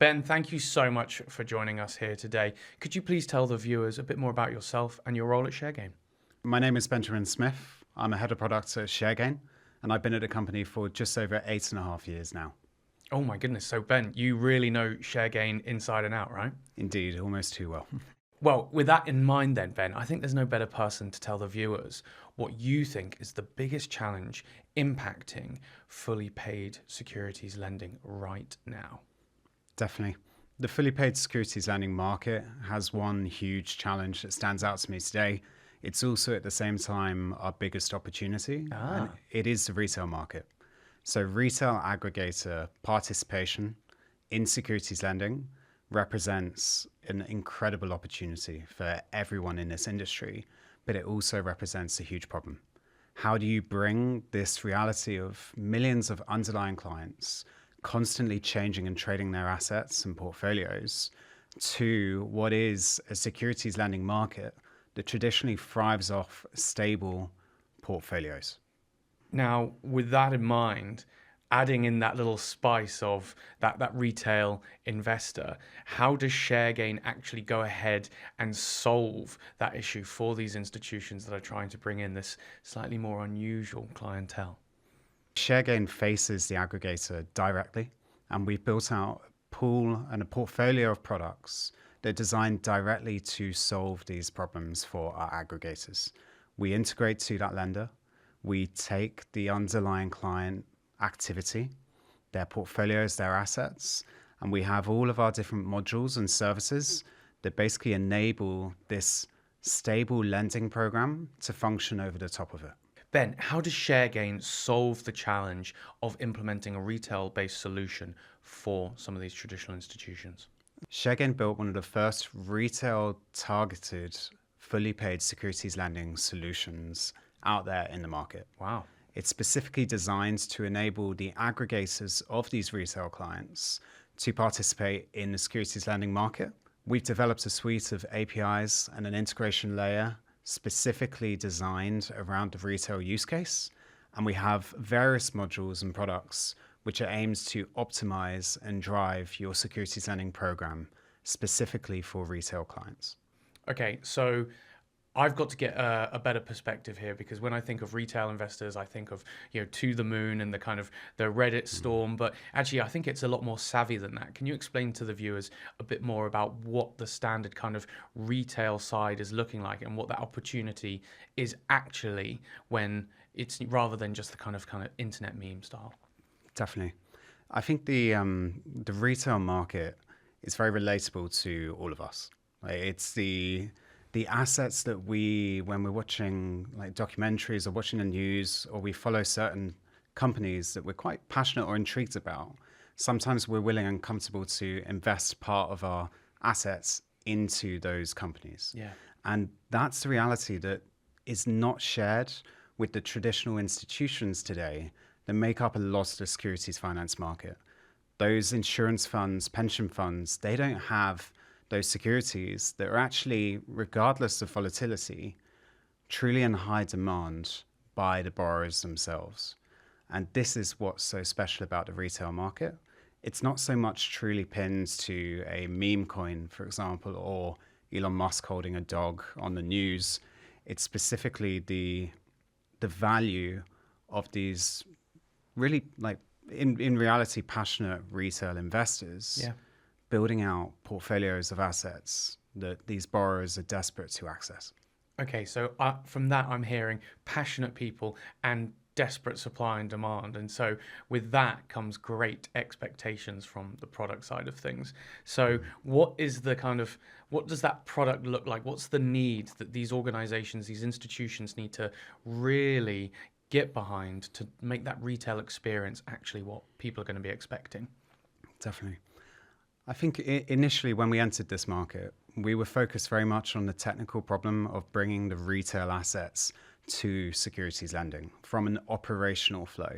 Ben, thank you so much for joining us here today. Could you please tell the viewers a bit more about yourself and your role at Sharegain? My name is Benjamin Smith. I'm a head of product at Sharegain, and I've been at the company for just over 8.5 years now. Oh my goodness. So Ben, you really know Sharegain inside and out, right? Indeed, almost too well. Well, with that in mind then, Ben, I think there's no better person to tell the viewers what you think is the biggest challenge impacting fully paid securities lending right now. Definitely. The fully paid securities lending market has one huge challenge that stands out to me today. It's also at the same time our biggest opportunity, and it is the retail market. So retail aggregator participation in securities lending represents an incredible opportunity for everyone in this industry, but it also represents a huge problem. How do you bring this reality of millions of underlying clients constantly changing and trading their assets and portfolios to what is a securities lending market that traditionally thrives off stable portfolios? Now, with that in mind, adding in that little spice of that retail investor, how does Sharegain actually go ahead and solve that issue for these institutions that are trying to bring in this slightly more unusual clientele? Sharegain faces the aggregator directly, and we've built out a pool and a portfolio of products that are designed directly to solve these problems for our aggregators. We integrate to that lender. We take the underlying client activity, their portfolios, their assets, and we have all of our different modules and services that basically enable this stable lending program to function over the top of it. Ben, how does Sharegain solve the challenge of implementing a retail-based solution for some of these traditional institutions? Sharegain built one of the first retail targeted, fully paid securities lending solutions out there in the market. Wow. It's specifically designed to enable the aggregators of these retail clients to participate in the securities lending market. We've developed a suite of APIs and an integration layer specifically designed around the retail use case. And we have various modules and products which are aimed to optimize and drive your securities lending program specifically for retail clients. Okay, so I've got to get a better perspective here, because when I think of retail investors, I think of, to the moon and the kind of the Reddit storm, but actually I think it's a lot more savvy than that. Can you explain to the viewers a bit more about what the standard kind of retail side is looking like and what that opportunity is actually, when it's rather than just the kind of internet meme style? Definitely. I think the retail market is very relatable to all of us. It's the assets that when we're watching like documentaries or watching the news, or we follow certain companies that we're quite passionate or intrigued about, sometimes we're willing and comfortable to invest part of our assets into those companies. Yeah. And that's the reality that is not shared with the traditional institutions today that make up a lot of the securities finance market. Those insurance funds, pension funds, they don't have those securities that are actually, regardless of volatility, truly in high demand by the borrowers themselves. And this is what's so special about the retail market. It's not so much truly pinned to a meme coin, for example, or Elon Musk holding a dog on the news. It's specifically the value of these really, like, in reality, passionate retail investors. Yeah. Building out portfolios of assets that these borrowers are desperate to access. Okay, so from that I'm hearing passionate people and desperate supply and demand. And so with that comes great expectations from the product side of things. So what does that product look like? What's the need that these organizations, these institutions need to really get behind to make that retail experience actually what people are going to be expecting? Definitely. I think initially when we entered this market, we were focused very much on the technical problem of bringing the retail assets to securities lending from an operational flow,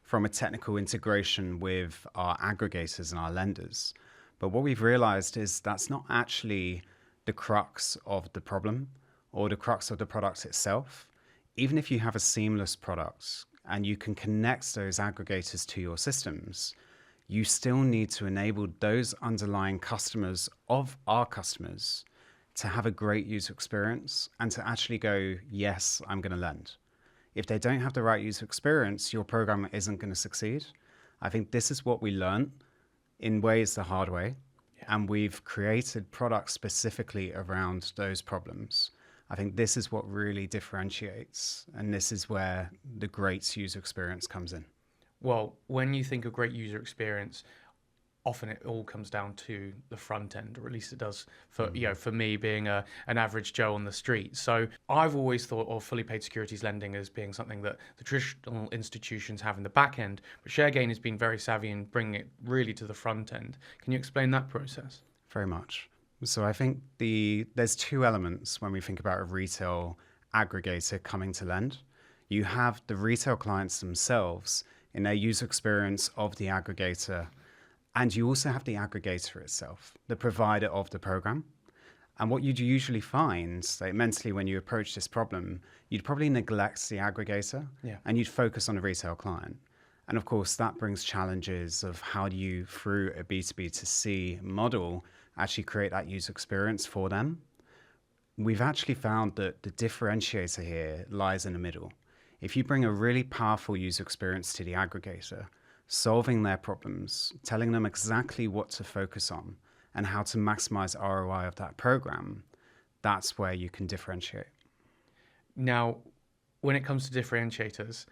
from a technical integration with our aggregators and our lenders. But what we've realized is that's not actually the crux of the problem or the crux of the product itself. Even if you have a seamless product and you can connect those aggregators to your systems, you still need to enable those underlying customers of our customers to have a great user experience and to actually go, yes, I'm going to lend. If they don't have the right user experience, your program isn't going to succeed. I think this is what we learned in ways the hard way. And we've created products specifically around those problems. I think this is what really differentiates, and this is where the great user experience comes in. Well, when you think of great user experience, often it all comes down to the front end, or at least it does for for me being an average Joe on the street. So I've always thought of fully paid securities lending as being something that the traditional institutions have in the back end, but Sharegain has been very savvy in bringing it really to the front end. Can you explain that process? Very much. So I think there's two elements when we think about a retail aggregator coming to lend. You have the retail clients themselves in their user experience of the aggregator, and you also have the aggregator itself, the provider of the program. And what you'd usually find, like mentally, when you approach this problem, you'd probably neglect the aggregator and you'd focus on a retail client. And of course, that brings challenges of how do you, through a B2B2C model, actually create that user experience for them. We've actually found that the differentiator here lies in the middle. If you bring a really powerful user experience to the aggregator, solving their problems, telling them exactly what to focus on and how to maximize ROI of that program, that's where you can differentiate. Now, when it comes to differentiators,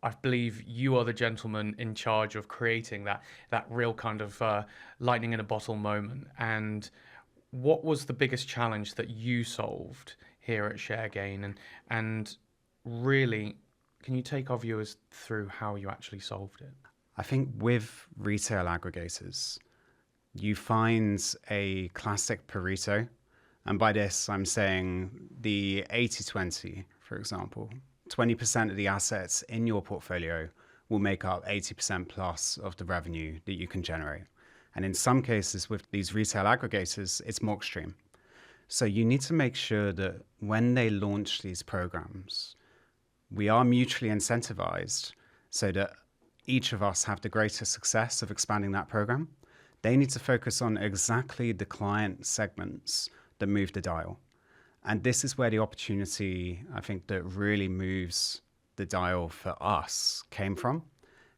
I believe you are the gentleman in charge of creating that real kind of lightning in a bottle moment. And what was the biggest challenge that you solved here at Sharegain? And really, can you take our viewers through how you actually solved it? I think with retail aggregators, you find a classic Pareto. And by this, I'm saying the 80-20, for example. 20% of the assets in your portfolio will make up 80% plus of the revenue that you can generate. And in some cases with these retail aggregators, it's more extreme. So you need to make sure that when they launch these programs, we are mutually incentivized so that each of us have the greatest success of expanding that program. They need to focus on exactly the client segments that move the dial. And this is where the opportunity, I think, that really moves the dial for us came from.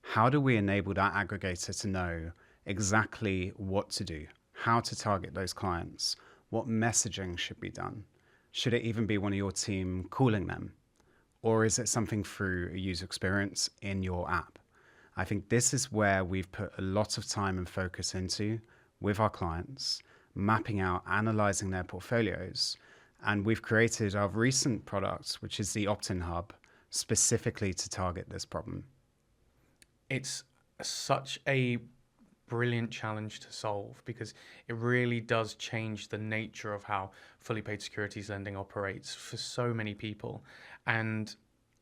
How do we enable that aggregator to know exactly what to do, how to target those clients, what messaging should be done? Should it even be one of your team calling them? Or is it something through a user experience in your app? I think this is where we've put a lot of time and focus into with our clients, mapping out, analyzing their portfolios. And we've created our recent product, which is the Opt-in Hub, specifically to target this problem. It's such a brilliant challenge to solve because it really does change the nature of how fully paid securities lending operates for so many people. And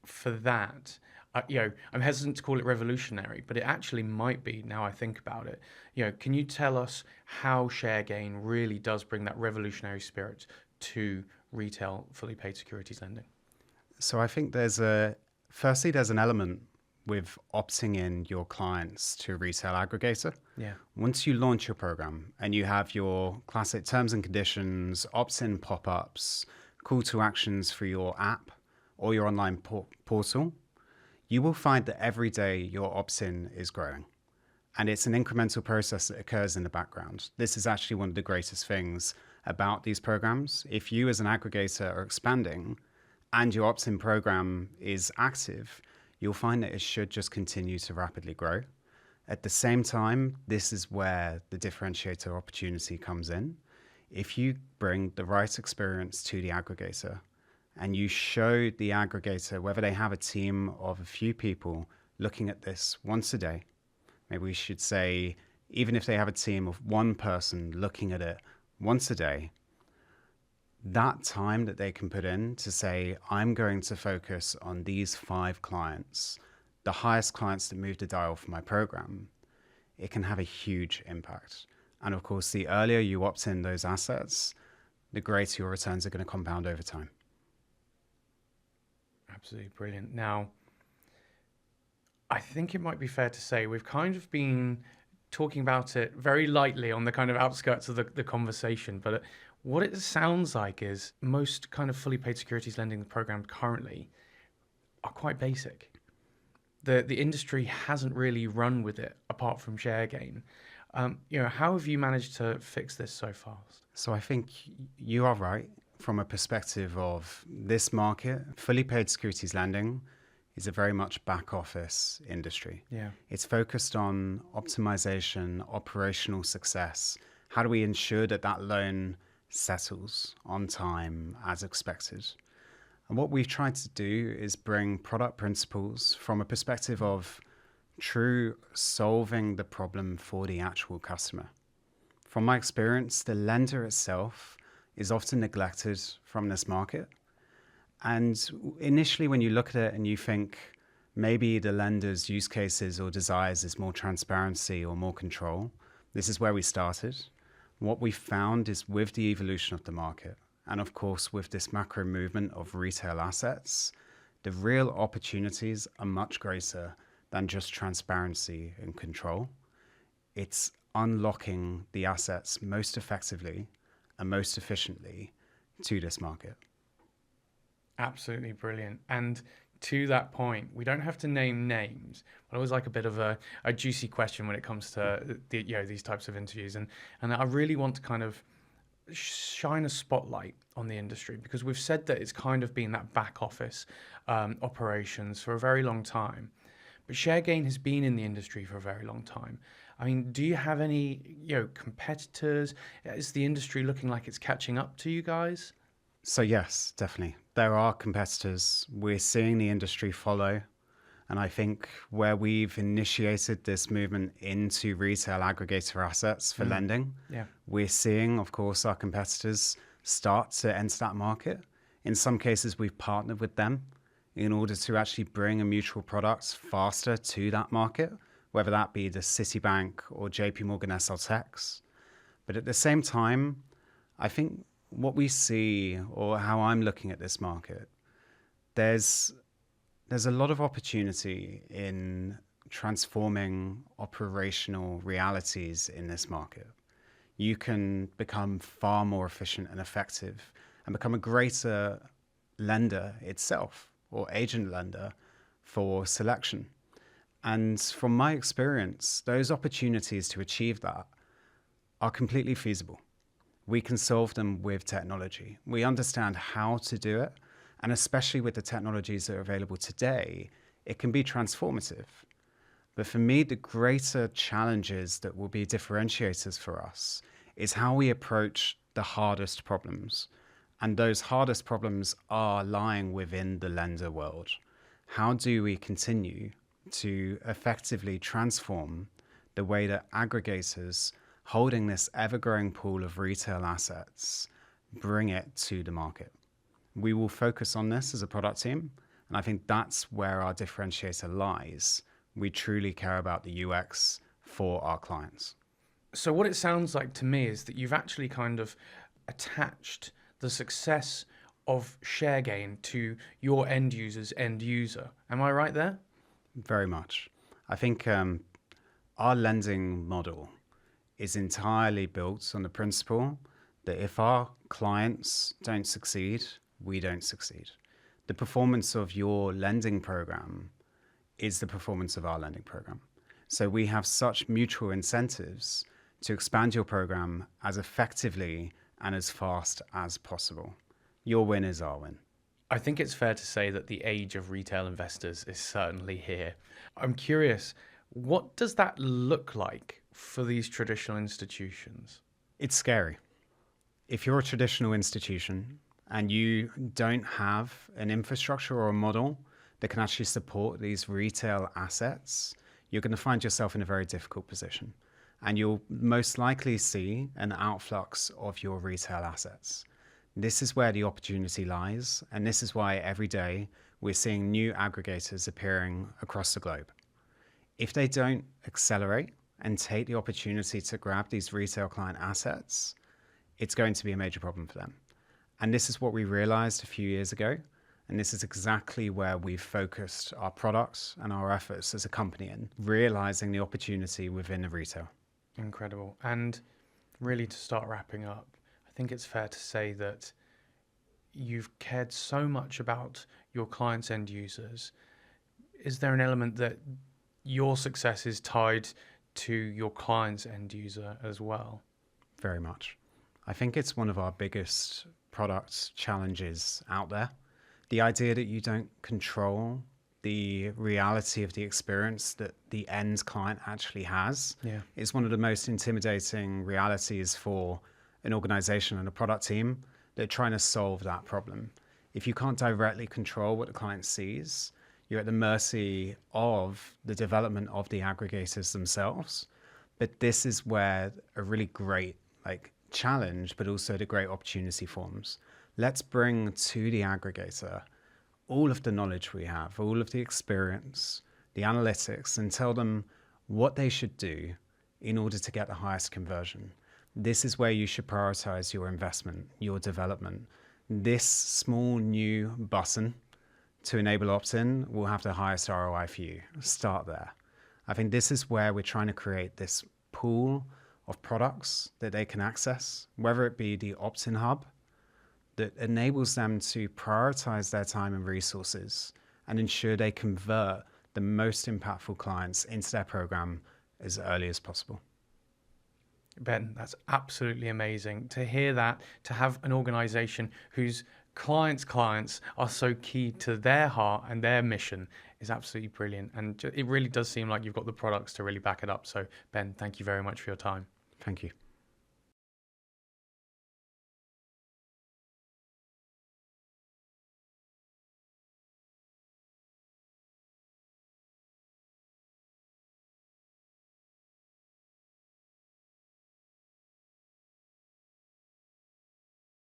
for that, I'm hesitant to call it revolutionary, but it actually might be now I think about it. Can you tell us how Sharegain really does bring that revolutionary spirit to retail fully paid securities lending? So I think there's an element with opting in your clients to a retail aggregator. Yeah. Once you launch your program and you have your classic terms and conditions, opt-in pop-ups, call to actions for your app or your online portal, you will find that every day your opt-in is growing. And it's an incremental process that occurs in the background. This is actually one of the greatest things about these programs. If you as an aggregator are expanding and your opt-in program is active, you'll find that it should just continue to rapidly grow. At the same time, this is where the differentiator opportunity comes in. If you bring the right experience to the aggregator and you show the aggregator, whether they have a team of a few people looking at this once a day, maybe we should say, even if they have a team of one person looking at it once a day, that time that they can put in to say, I'm going to focus on these 5 clients, the highest clients that move the dial for my program, it can have a huge impact. And of course, the earlier you opt in those assets, the greater your returns are going to compound over time. Absolutely brilliant. Now, I think it might be fair to say we've kind of been talking about it very lightly on the kind of outskirts of the conversation, but what it sounds like is most kind of fully paid securities lending programs currently are quite basic. The industry hasn't really run with it apart from Sharegain. How have you managed to fix this so fast? So I think you are right from a perspective of this market. Fully paid securities lending is a very much back office industry. Yeah. It's focused on optimization, operational success. How do we ensure that that loan settles on time as expected? And what we've tried to do is bring product principles from a perspective of true solving the problem for the actual customer. From my experience, the lender itself is often neglected from this market. And initially, when you look at it and you think maybe the lender's use cases or desires is more transparency or more control, this is where we started. What we found is with the evolution of the market, and of course, with this macro movement of retail assets, the real opportunities are much greater than just transparency and control. It's unlocking the assets most effectively and most efficiently to this market. Absolutely brilliant. And to that point, we don't have to name names, but I always like a bit of a juicy question when it comes to these types of interviews. And I really want to kind of shine a spotlight on the industry because we've said that it's kind of been that back office operations for a very long time. But Sharegain has been in the industry for a very long time. I mean, do you have any competitors? Is the industry looking like it's catching up to you guys? So yes, definitely. There are competitors. We're seeing the industry follow. And I think where we've initiated this movement into retail aggregator assets for lending, Yeah. we're seeing, of course, our competitors start to enter that market. In some cases, we've partnered with them in order to actually bring a mutual product faster to that market, whether that be the Citibank or JP Morgan SLTechs. But at the same time, I think what we see, or how I'm looking at this market, there's a lot of opportunity in transforming operational realities in this market. You can become far more efficient and effective and become a greater lender itself or agent lender for selection. And from my experience, those opportunities to achieve that are completely feasible. We can solve them with technology. We understand how to do it. And especially with the technologies that are available today, it can be transformative. But for me, the greater challenges that will be differentiators for us is how we approach the hardest problems. And those hardest problems are lying within the lender world. How do we continue to effectively transform the way that aggregators holding this ever-growing pool of retail assets bring it to the market? We will focus on this as a product team, and I think that's where our differentiator lies. We truly care about the UX for our clients. So what it sounds like to me is that you've actually kind of attached the success of Sharegain to your end user's end user. Am I right there? Very much. I think our lending model is entirely built on the principle that if our clients don't succeed, we don't succeed. The performance of your lending program is the performance of our lending program. So we have such mutual incentives to expand your program as effectively and as fast as possible. Your win is our win. I think it's fair to say that the age of retail investors is certainly here. I'm curious, what does that look like for these traditional institutions? It's scary. If you're a traditional institution and you don't have an infrastructure or a model that can actually support these retail assets, you're going to find yourself in a very difficult position. And you'll most likely see an outflux of your retail assets. This is where the opportunity lies. And this is why every day we're seeing new aggregators appearing across the globe. If they don't accelerate and take the opportunity to grab these retail client assets, it's going to be a major problem for them. And this is what we realized a few years ago. And this is exactly where we've focused our products and our efforts as a company in realizing the opportunity within the retail. Incredible. And really, to start wrapping up, I think it's fair to say that you've cared so much about your clients' end users. Is there an element that your success is tied to your client's end user as well? Very much. I think it's one of our biggest product challenges out there. The idea that you don't control the reality of the experience that the end client actually has Yeah. is one of the most intimidating realities for an organization and a product team that are trying to solve that problem. If you can't directly control what the client sees, you're at the mercy of the development of the aggregators themselves. But this is where a really great challenge, but also the great opportunity forms. Let's bring to the aggregator all of the knowledge we have, all of the experience, the analytics, and tell them what they should do in order to get the highest conversion. This is where you should prioritize your investment, your development. This small new button to enable opt-in will have the highest ROI for you. Start there. I think this is where we're trying to create this pool of products that they can access, whether it be the opt-in hub that enables them to prioritize their time and resources and ensure they convert the most impactful clients into their program as early as possible. Ben, that's absolutely amazing to hear that, to have an organization whose clients are so key to their heart and their mission is absolutely brilliant. And it really does seem like you've got the products to really back it up. So Ben, thank you very much for your time. Thank you.